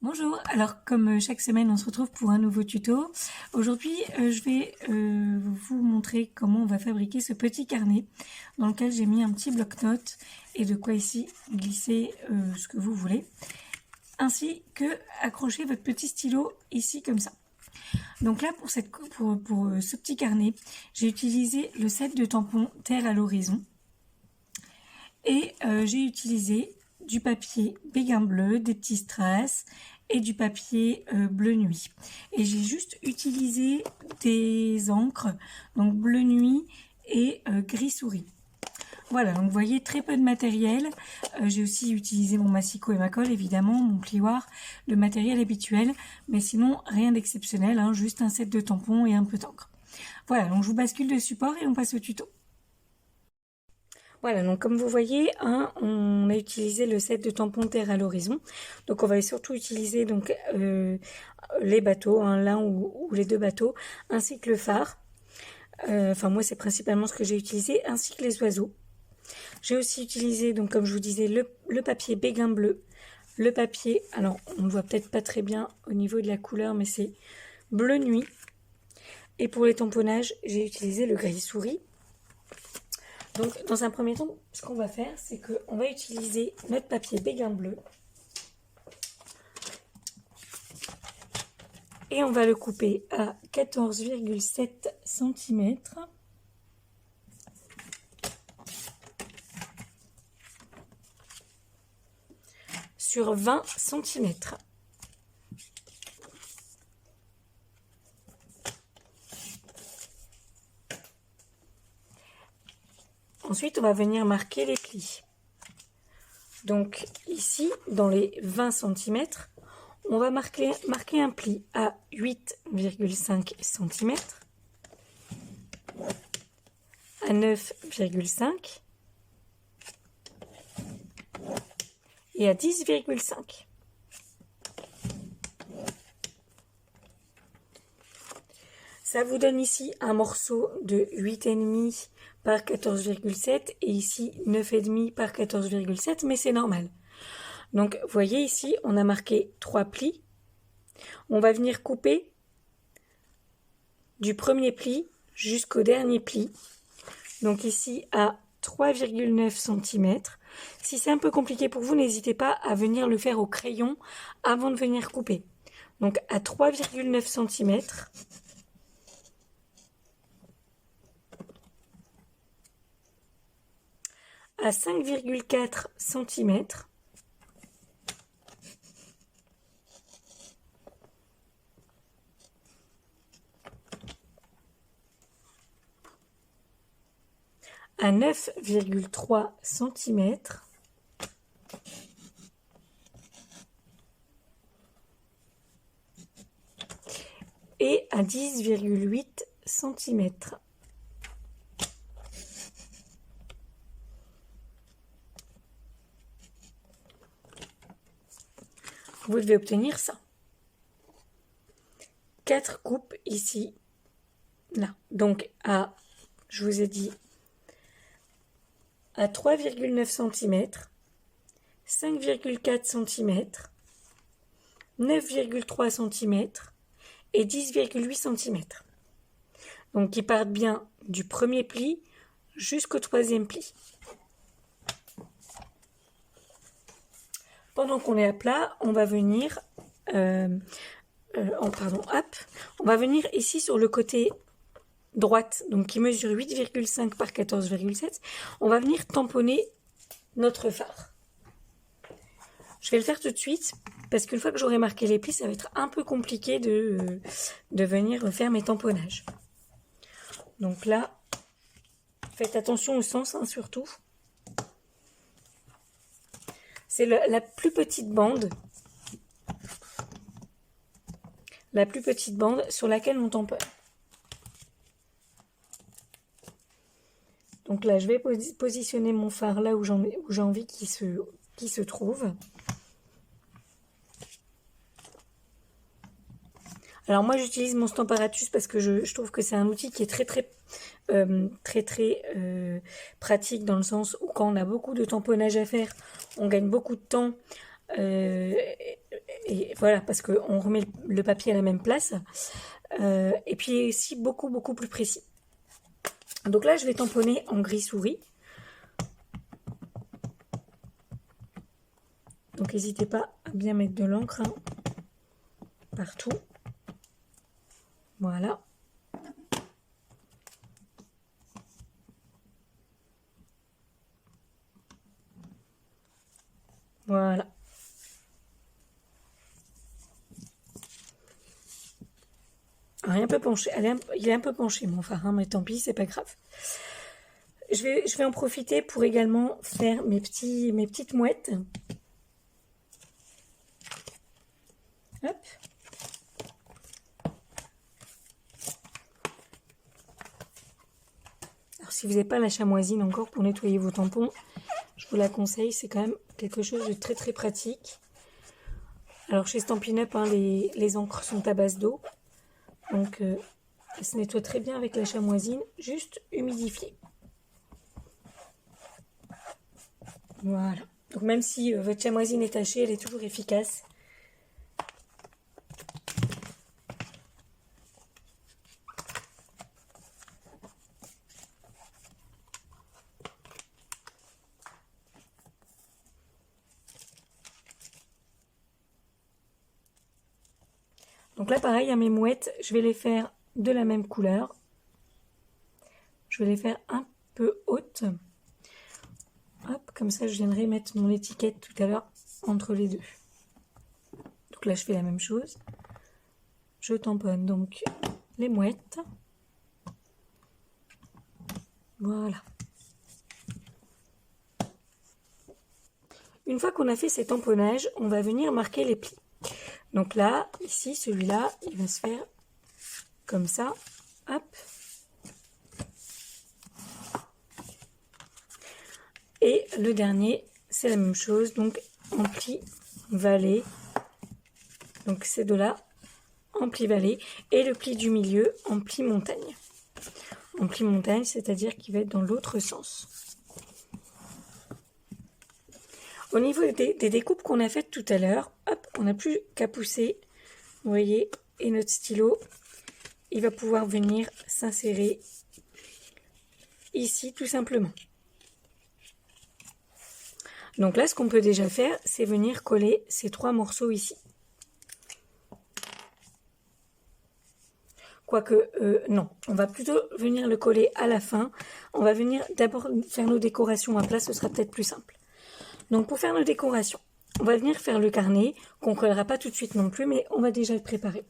Bonjour, alors comme chaque semaine on se retrouve pour un nouveau tuto. Aujourd'hui je vais vous montrer comment on va fabriquer ce petit carnet dans lequel j'ai mis un petit bloc-notes et de quoi ici glisser ce que vous voulez, ainsi que accrocher votre petit stylo ici comme ça. Donc là pour ce petit carnet, j'ai utilisé le set de tampons Terre à l'horizon et j'ai utilisé du papier béguin bleu, des petits strass et du papier bleu nuit. Et j'ai juste utilisé des encres, donc bleu nuit et gris souris. Voilà, donc vous voyez très peu de matériel. J'ai aussi utilisé mon massicot et ma colle, évidemment, mon plioir, le matériel habituel, mais sinon rien d'exceptionnel, hein, juste un set de tampons et un peu d'encre. Voilà, donc je vous bascule de support et on passe au tuto. Voilà, donc comme vous voyez, hein, on a utilisé le set de tampons Terre à l'horizon. Donc on va surtout utiliser donc les bateaux, hein, l'un ou les deux bateaux, ainsi que le phare. Enfin moi c'est principalement ce que j'ai utilisé, ainsi que les oiseaux. J'ai aussi utilisé, donc comme je vous disais, le papier béguin bleu. Le papier, alors on ne voit peut-être pas très bien au niveau de la couleur, mais c'est bleu nuit. Et pour les tamponnages, j'ai utilisé le gris souris. Donc, dans un premier temps, ce qu'on va faire, c'est qu'on va utiliser notre papier béguin bleu. Et on va le couper à 14,7 cm. Sur 20 cm. Ensuite, on va venir marquer les plis. Donc ici, dans les 20 cm, on va marquer un pli à 8,5 cm, à 9,5 et à 10,5. Ça vous donne ici un morceau de 8,5 par 14,7 et ici 9,5 par 14,7, mais c'est normal. Donc, vous voyez ici, on a marqué 3 plis. On va venir couper du premier pli jusqu'au dernier pli. Donc ici à 3,9 cm. Si c'est un peu compliqué pour vous, n'hésitez pas à venir le faire au crayon avant de venir couper. Donc à 3,9 cm. À 5,4 cm. À 9,3 cm. Et à 10,8 cm. Vous devez obtenir ça. 4 coupes ici, là. Donc je vous ai dit, à 3,9 cm, 5,4 cm, 9,3 cm et 10,8 cm. Donc qui partent bien du premier pli jusqu'au troisième pli. Pendant qu'on est à plat, on va venir on va venir ici sur le côté droite, donc qui mesure 8,5 par 14,7, on va venir tamponner notre phare. Je vais le faire tout de suite, parce qu'une fois que j'aurai marqué les plis, ça va être un peu compliqué de venir faire mes tamponnages. Donc là, faites attention au sens, hein, surtout. C'est la plus petite bande. La plus petite bande sur laquelle on tamponne. Donc là, je vais positionner mon phare là où j'ai envie qu'il se trouve. Alors moi, j'utilise mon Stamparatus parce que je trouve que c'est un outil qui est très pratique dans le sens où quand on a beaucoup de tamponnage à faire, on gagne beaucoup de temps Et voilà, parce qu'on remet le papier à la même place. Et puis aussi beaucoup plus précis. Donc là, je vais tamponner en gris souris. Donc n'hésitez pas à bien mettre de l'encre hein, partout. Voilà. Voilà. Alors, il est un peu penché, il est un peu penché mon phare, hein, mais tant pis, c'est pas grave. Je vais en profiter pour également faire mes petites mouettes. Hop. Alors si vous n'avez pas la chamoisine encore pour nettoyer vos tampons, je vous la conseille, c'est quand même quelque chose de très pratique. Alors chez Stampin' Up, hein, les encres sont à base d'eau, donc elle se nettoie très bien avec la chamoisine, juste humidifiée. Voilà. Donc même si votre chamoisine est tachée, elle est toujours efficace. Donc là pareil, à mes mouettes, je vais les faire de la même couleur. Je vais les faire un peu hautes. Hop, comme ça je viendrai mettre mon étiquette tout à l'heure entre les deux. Donc là je fais la même chose. Je tamponne donc les mouettes. Voilà. Une fois qu'on a fait ces tamponnages, on va venir marquer les plis. Donc là, ici, celui-là, il va se faire comme ça. Hop. Et le dernier, c'est la même chose. Donc en pli vallée. Donc ces deux-là en pli vallée. Et le pli du milieu en pli montagne. En pli montagne, c'est-à-dire qu'il va être dans l'autre sens. Au niveau des découpes qu'on a faites tout à l'heure, hop, on n'a plus qu'à pousser, vous voyez, et notre stylo, il va pouvoir venir s'insérer ici tout simplement. Donc là, ce qu'on peut déjà faire, c'est venir coller ces trois morceaux ici. Quoique, non, on va plutôt venir le coller à la fin. On va venir d'abord faire nos décorations à plat, ce sera peut-être plus simple. Donc pour faire nos décorations, on va venir faire le carnet, qu'on ne collera pas tout de suite non plus, mais on va déjà le préparer.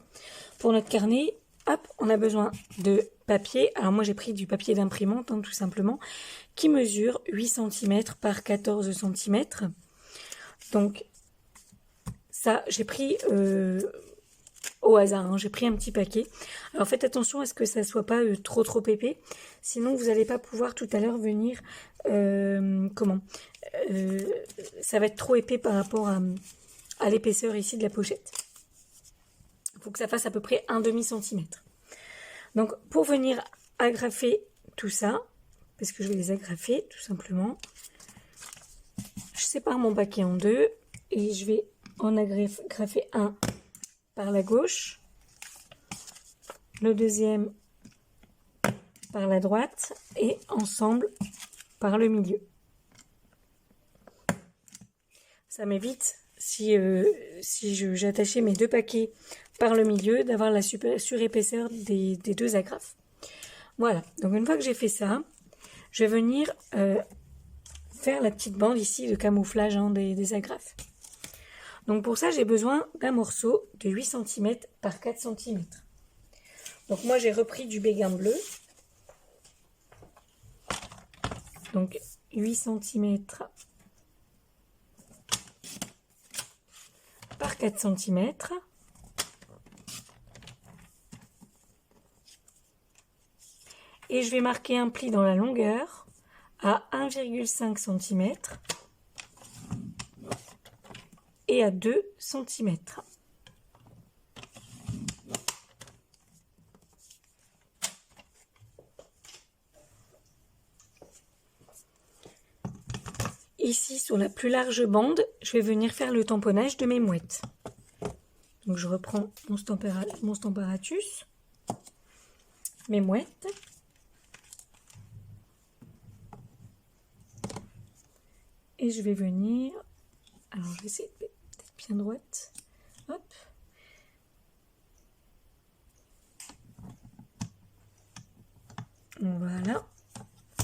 Pour notre carnet, hop, on a besoin de papier. Alors moi j'ai pris du papier d'imprimante, hein, tout simplement, qui mesure 8 cm par 14 cm. Donc ça, j'ai pris au hasard, hein, j'ai pris un petit paquet. Alors faites attention à ce que ça ne soit pas trop épais, sinon vous n'allez pas pouvoir tout à l'heure venir, ça va être trop épais par rapport à l'épaisseur ici de la pochette. Il faut que ça fasse à peu près un demi-centimètre. Donc pour venir agrafer tout ça, parce que je vais les agrafer tout simplement, je sépare mon paquet en deux et je vais en agrafer un par la gauche, le deuxième par la droite et ensemble par le milieu. Ça m'évite, si j'attachais mes deux paquets par le milieu, d'avoir la surépaisseur des deux agrafes. Voilà, donc une fois que j'ai fait ça, je vais venir faire la petite bande ici de camouflage hein, des agrafes. Donc pour ça, j'ai besoin d'un morceau de 8 cm par 4 cm. Donc moi, j'ai repris du béguin bleu. Donc 8 cm par 4 cm. Et je vais marquer un pli dans la longueur à 1,5 cm et à 2 cm. ici, sur la plus large bande, je vais venir faire le tamponnage de mes mouettes. Donc je reprends mon Stamparatus, mes mouettes. Et je vais venir, alors je vais essayer d'être bien droite, hop. Voilà,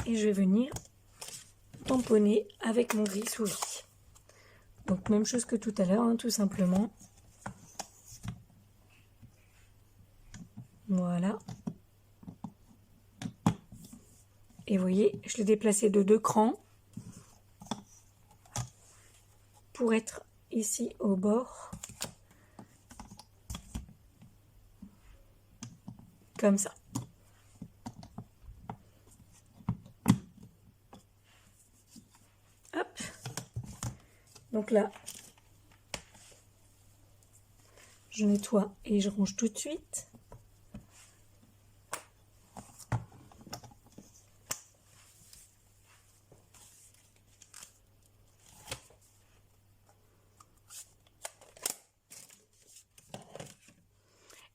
et je vais venir tamponner avec mon gris-souris. Donc même chose que tout à l'heure, hein, tout simplement. Voilà. Et vous voyez, je l'ai déplacé de 2 crans pour être ici au bord. Comme ça. Hop. Donc là, je nettoie et je range tout de suite.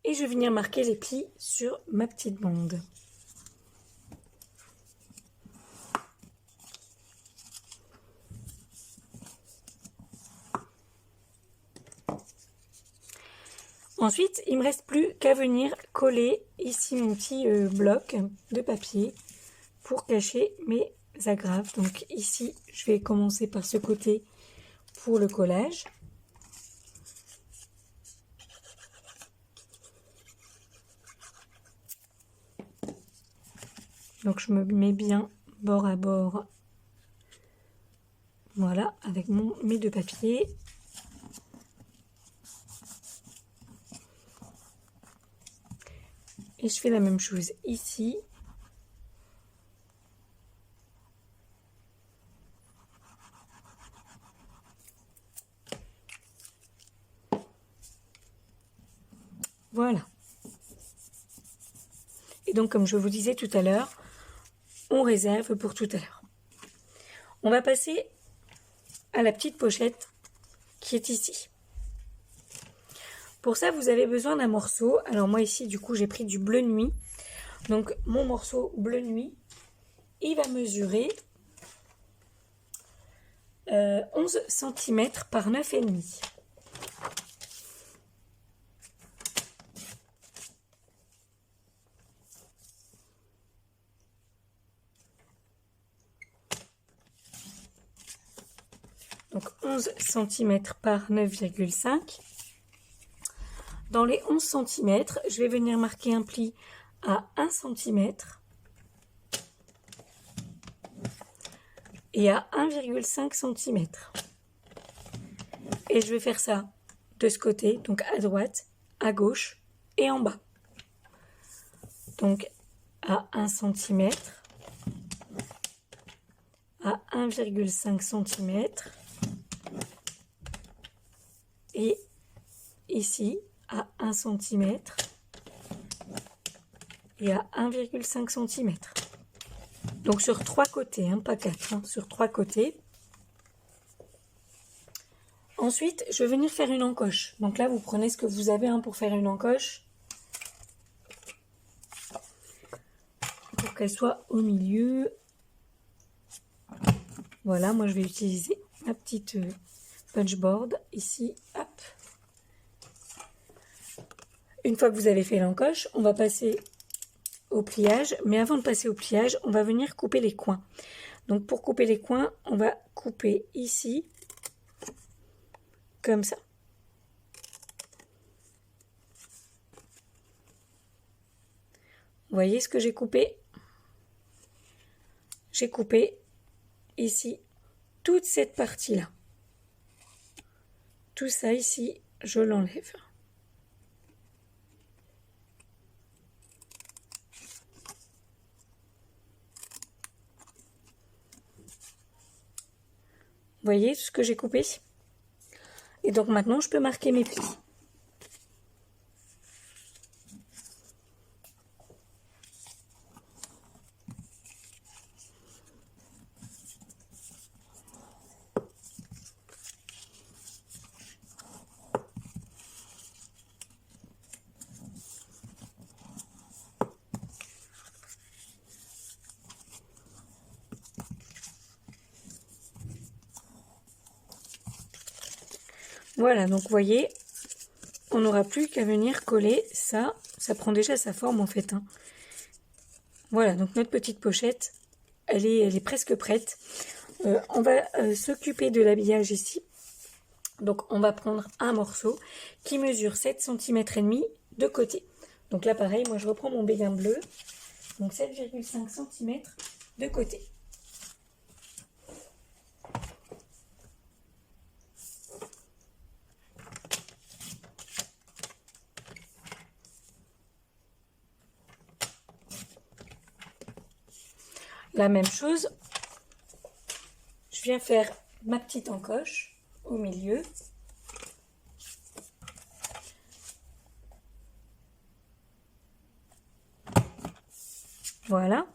Et je vais venir marquer les plis sur ma petite bande. Ensuite, il ne me reste plus qu'à venir coller ici mon petit bloc de papier pour cacher mes agrafes. Donc ici, je vais commencer par ce côté pour le collage. Donc je me mets bien bord à bord, voilà, avec mes 2 papiers. Et je fais la même chose ici. Voilà. Et donc, comme je vous disais tout à l'heure, on réserve pour tout à l'heure. On va passer à la petite pochette qui est ici. Pour ça, vous avez besoin d'un morceau. Alors moi ici, du coup, j'ai pris du bleu nuit. Donc mon morceau bleu nuit, il va mesurer 11 cm par 9,5. Donc 11 cm par 9,5. Dans les 11 cm, je vais venir marquer un pli à 1 cm et à 1,5 cm. Et je vais faire ça de ce côté, donc à droite, à gauche et en bas. Donc à 1 cm, à 1,5 cm et ici à 1 cm et à 1,5 cm. Donc sur 3 côtés, hein, pas 4, hein, sur 3 côtés. Ensuite, je vais venir faire une encoche. Donc là, vous prenez ce que vous avez pour faire une encoche. Pour qu'elle soit au milieu. Voilà, moi je vais utiliser ma petite punchboard ici. Hop. Une fois que vous avez fait l'encoche, on va passer au pliage. Mais avant de passer au pliage, on va venir couper les coins. Donc pour couper les coins, on va couper ici, comme ça. Vous voyez ce que j'ai coupé? J'ai coupé ici toute cette partie-là. Tout ça ici, je l'enlève. Vous voyez ce que j'ai coupé? Et donc maintenant, je peux marquer mes plis. Voilà, donc vous voyez, on n'aura plus qu'à venir coller ça. Ça prend déjà sa forme en fait, hein. Voilà, donc notre petite pochette, elle est presque prête. On va s'occuper de l'habillage ici. Donc on va prendre un morceau qui mesure 7,5 cm de côté. Donc là pareil, moi je reprends mon béguin bleu. Donc 7,5 cm de côté. La même chose, je viens faire ma petite encoche au milieu. Voilà.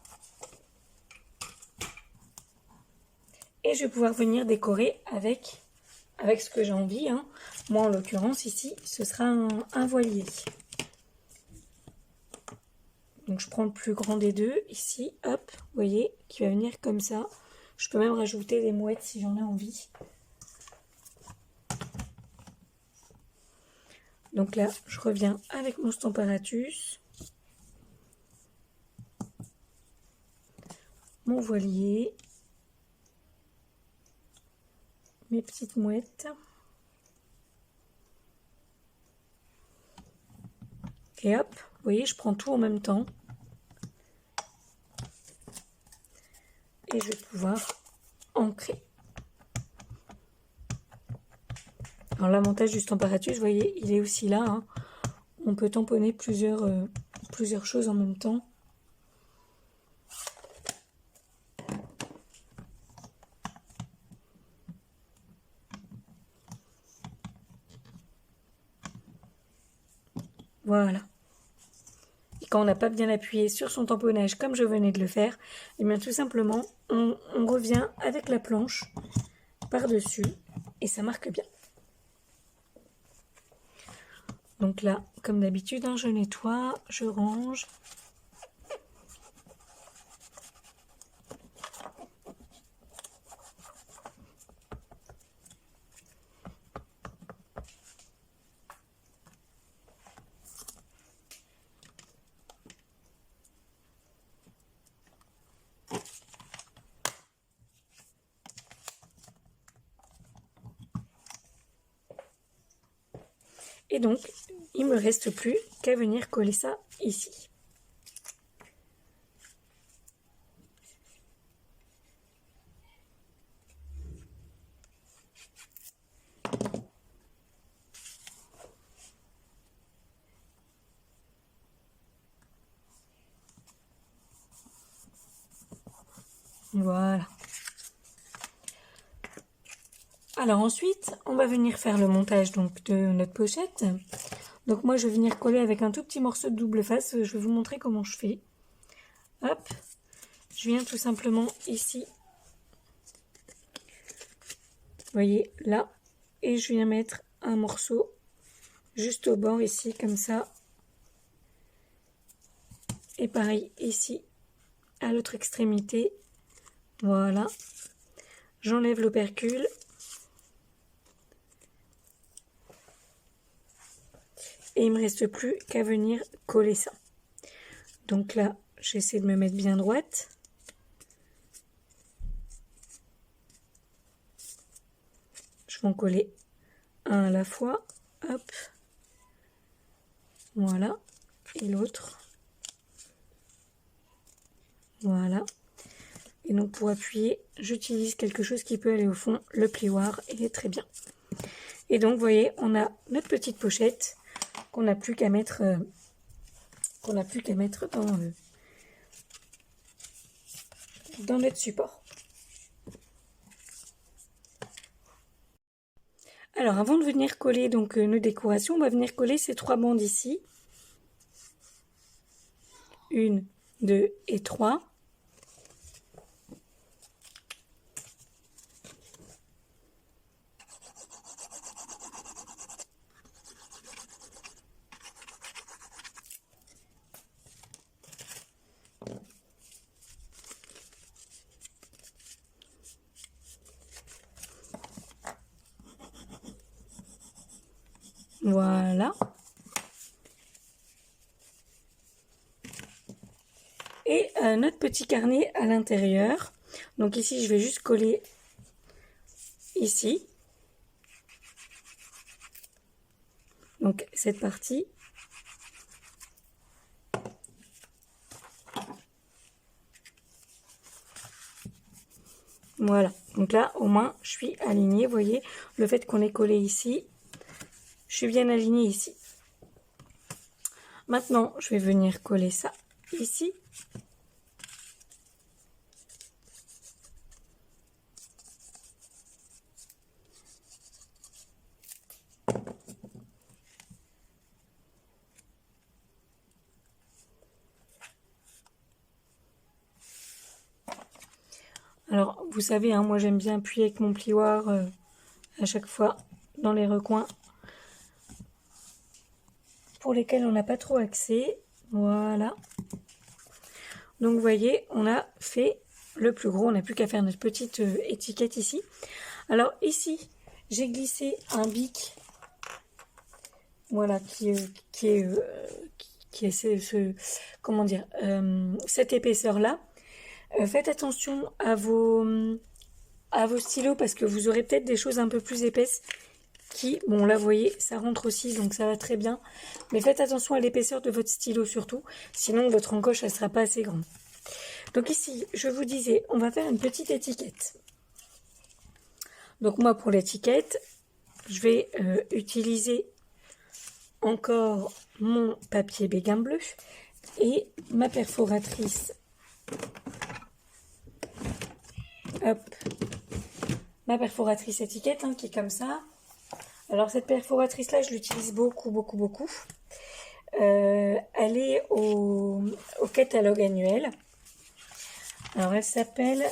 Et je vais pouvoir venir décorer avec ce que j'ai envie, hein. Moi en l'occurrence ici, ce sera un voilier. Donc je prends le plus grand des deux ici, hop, vous voyez, qui va venir comme ça. Je peux même rajouter des mouettes si j'en ai envie. Donc là, je reviens avec mon Stamparatus, mon voilier, mes petites mouettes. Et hop, vous voyez, je prends tout en même temps. Et je vais pouvoir ancrer. Alors l'avantage du Stamparatus, vous voyez, il est aussi là, hein. On peut tamponner plusieurs choses en même temps. Voilà. Et quand on n'a pas bien appuyé sur son tamponnage comme je venais de le faire, et bien tout simplement, on revient avec la planche par-dessus et ça marque bien. Donc là, comme d'habitude, hein, je nettoie, je range. Et donc, il ne me reste plus qu'à venir coller ça ici. Voilà. Alors ensuite, on va venir faire le montage donc de notre pochette. Donc moi, je vais venir coller avec un tout petit morceau de double face. Je vais vous montrer comment je fais. Hop, je viens tout simplement ici. Vous voyez, là. Et je viens mettre un morceau juste au bord ici, comme ça. Et pareil, ici, à l'autre extrémité. Voilà. J'enlève l'opercule. Et il ne me reste plus qu'à venir coller ça. Donc là, j'essaie de me mettre bien droite. Je vais en coller un à la fois. Hop. Voilà. Et l'autre. Voilà. Et donc pour appuyer, j'utilise quelque chose qui peut aller au fond. Le plioir, il est très bien. Et donc, vous voyez, on a notre petite pochette qu'on n'a plus qu'à mettre, dans notre support. Alors, avant de venir coller donc nos décorations, on va venir coller ces 3 bandes ici. 1, 2 et 3. Voilà. Et notre petit carnet à l'intérieur. Donc ici, je vais juste coller ici. Donc cette partie. Voilà. Donc là, au moins, je suis alignée. Vous voyez, le fait qu'on ait collé ici, je suis bien alignée ici. Maintenant, je vais venir coller ça ici. Alors, vous savez, hein, moi j'aime bien appuyer avec mon plioir à chaque fois dans les recoins pour lesquels on n'a pas trop accès. Voilà. Donc, vous voyez, on a fait le plus gros. On n'a plus qu'à faire notre petite étiquette ici. Alors, ici, j'ai glissé un bic. Voilà, qui est comment dire, cette épaisseur-là. Faites attention à vos stylos parce que vous aurez peut-être des choses un peu plus épaisses qui, bon là vous voyez, ça rentre aussi donc ça va très bien. Mais faites attention à l'épaisseur de votre stylo surtout, sinon votre encoche elle sera pas assez grande. Donc ici, je vous disais, on va faire une petite étiquette. Donc moi pour l'étiquette, je vais utiliser encore mon papier béguin bleu et ma perforatrice. Hop, ma perforatrice étiquette hein, qui est comme ça. Alors cette perforatrice là, je l'utilise beaucoup. Elle est au catalogue annuel. Alors elle s'appelle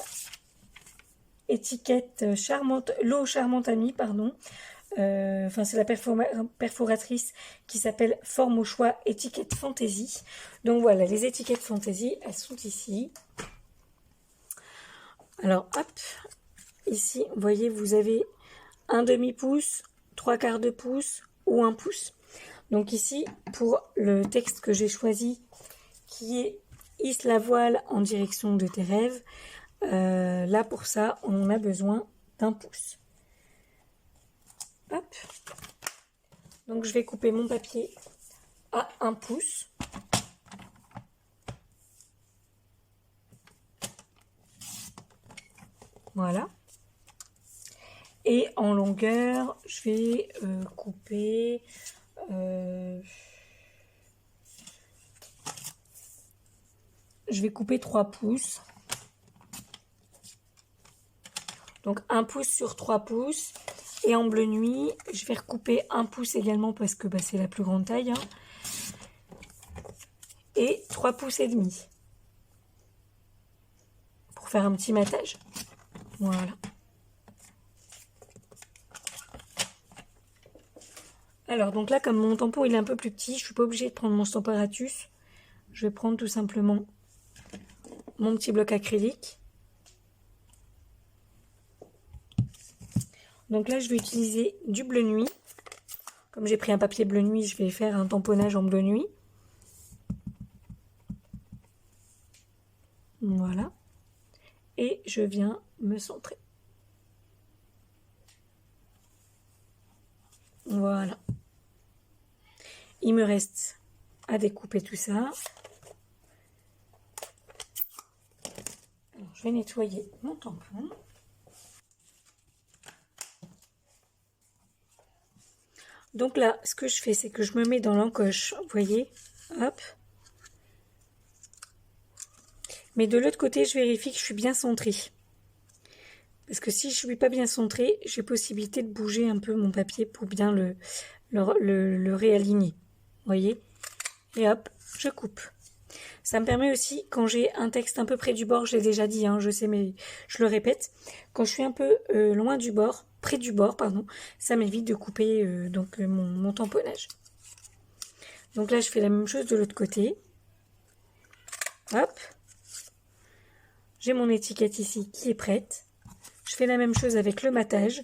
étiquette charmante, l'eau charmante amie, pardon. Enfin c'est la perforatrice qui s'appelle Forme au choix étiquette fantaisie. Donc voilà, les étiquettes fantaisie, elles sont ici. Alors hop, ici vous voyez vous avez un demi-pouce, 3/4 de pouce ou 1 pouce. Donc ici pour le texte que j'ai choisi qui est hisse la voile en direction de tes rêves, là pour ça on en a besoin d'1 pouce. Hop. Donc je vais couper mon papier à 1 pouce. Voilà. Et en longueur, je vais couper... je vais couper 3 pouces. Donc 1 pouce sur 3 pouces. Et en bleu nuit, je vais recouper 1 pouce également parce que bah, c'est la plus grande taille. Hein. Et 3 pouces et demi. Pour faire un petit matage. Voilà. Alors donc là comme mon tampon il est un peu plus petit, je ne suis pas obligée de prendre mon Stamparatus. Je vais prendre tout simplement mon petit bloc acrylique. Donc là je vais utiliser du bleu nuit. Comme j'ai pris un papier bleu nuit, je vais faire un tamponnage en bleu nuit. Voilà. Et je viens me centrer. Voilà. Il me reste à découper tout ça. Alors, je vais nettoyer mon tampon. Donc là, ce que je fais, c'est que je me mets dans l'encoche, vous voyez, hop. Mais de l'autre côté, je vérifie que je suis bien centrée. Parce que si je ne suis pas bien centrée, j'ai possibilité de bouger un peu mon papier pour bien le réaligner. Vous voyez? Et hop, je coupe. Ça me permet aussi, quand j'ai un texte un peu près du bord, je l'ai déjà dit, hein, je sais, mais je le répète, quand je suis un peu loin du bord, près du bord, pardon, ça m'évite de couper mon tamponnage. Donc là, je fais la même chose de l'autre côté. Hop. J'ai mon étiquette ici qui est prête. Je fais la même chose avec le matage.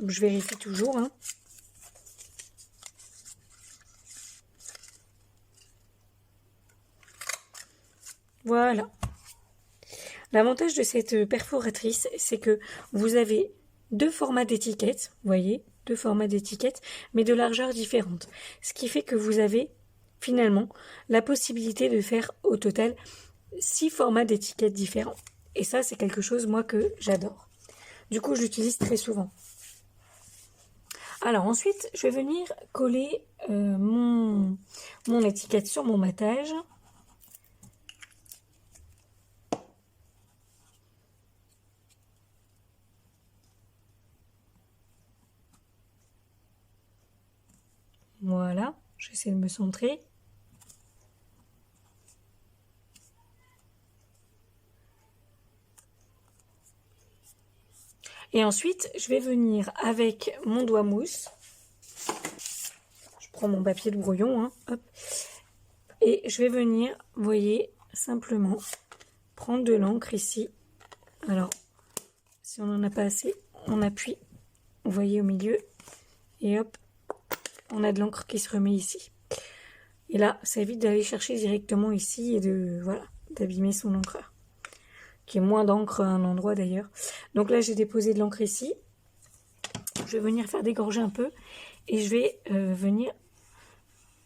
Donc je vérifie toujours, hein. Voilà. L'avantage de cette perforatrice, c'est que vous avez deux formats d'étiquettes, vous voyez, deux formats d'étiquettes, mais de largeur différentes. Ce qui fait que vous avez finalement la possibilité de faire au total 6 formats d'étiquettes différents. Et ça, c'est quelque chose, moi, que j'adore. Du coup, je l'utilise très souvent. Alors ensuite, je vais venir coller mon étiquette sur mon matage. Voilà, j'essaie de me centrer. Et ensuite, je vais venir avec mon doigt mousse. Je prends mon papier de brouillon, hein, hop. Et je vais venir, vous voyez, simplement prendre de l'encre ici. Alors, si on n'en a pas assez, on appuie, vous voyez, au milieu. Et hop, on a de l'encre qui se remet ici. Et là, ça évite d'aller chercher directement ici et de, voilà, d'abîmer son encreur. Qui est moins d'encre à un endroit d'ailleurs. Donc là, j'ai déposé de l'encre ici. Je vais venir faire dégorger un peu. Et je vais venir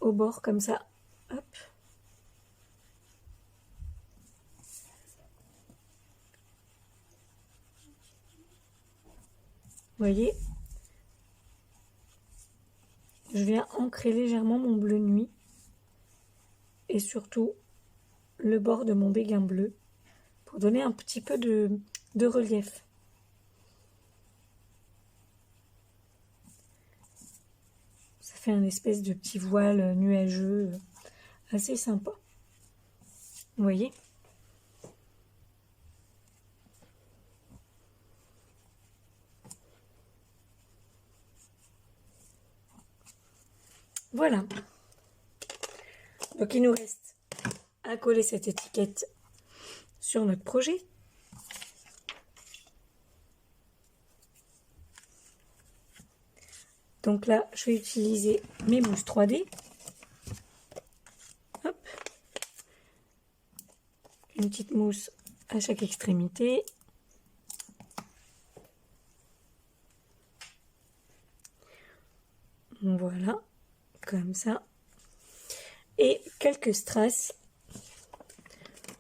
au bord comme ça. Hop. Vous voyez, je viens ancrer légèrement mon bleu nuit. Et surtout, le bord de mon béguin bleu. Pour donner un petit peu de relief. Ça fait un espèce de petit voile nuageux, assez sympa. Vous voyez ? Voilà. Donc il nous reste à coller cette étiquette sur notre projet. Donc là, je vais utiliser mes mousses 3D. Hop. Une petite mousse à chaque extrémité. Voilà, comme ça. Et quelques strass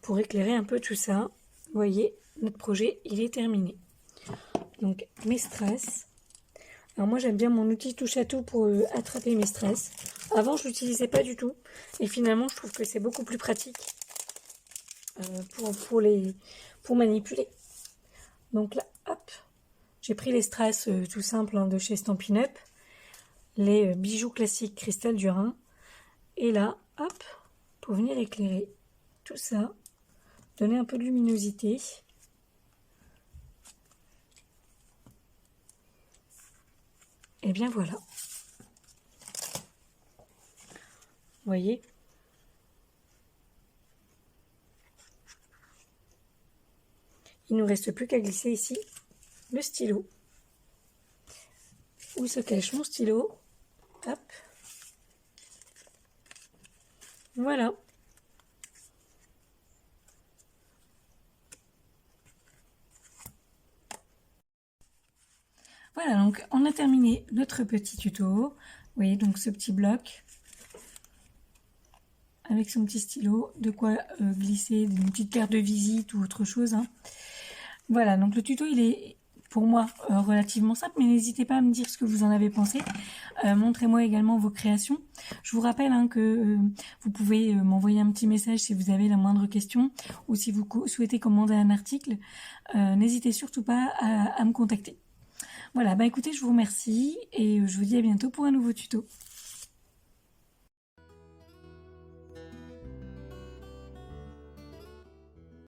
pour éclairer un peu tout ça. Vous voyez, notre projet, il est terminé. Donc, mes strass. Alors moi, j'aime bien mon outil touche à tout pour attraper mes strass. Avant, je l'utilisais pas du tout. Et finalement, je trouve que c'est beaucoup plus pratique pour manipuler. Donc là, hop, j'ai pris les strass tout simples hein, de chez Stampin' Up. Les bijoux classiques Cristal du Rhin. Et là, hop, pour venir éclairer tout ça, donner un peu de luminosité. Et bien voilà. Vous voyez ? Il ne nous reste plus qu'à glisser ici le stylo. Où se cache mon stylo ? Hop. Voilà. Voilà, donc on a terminé notre petit tuto. Vous voyez donc ce petit bloc avec son petit stylo, de quoi glisser une petite carte de visite ou autre chose. Hein. Voilà, donc le tuto il est pour moi relativement simple, mais n'hésitez pas à me dire ce que vous en avez pensé. Montrez-moi également vos créations. Je vous rappelle hein, que vous pouvez m'envoyer un petit message si vous avez la moindre question ou si vous souhaitez commander un article. N'hésitez surtout pas à me contacter. Voilà, bah écoutez, je vous remercie et je vous dis à bientôt pour un nouveau tuto.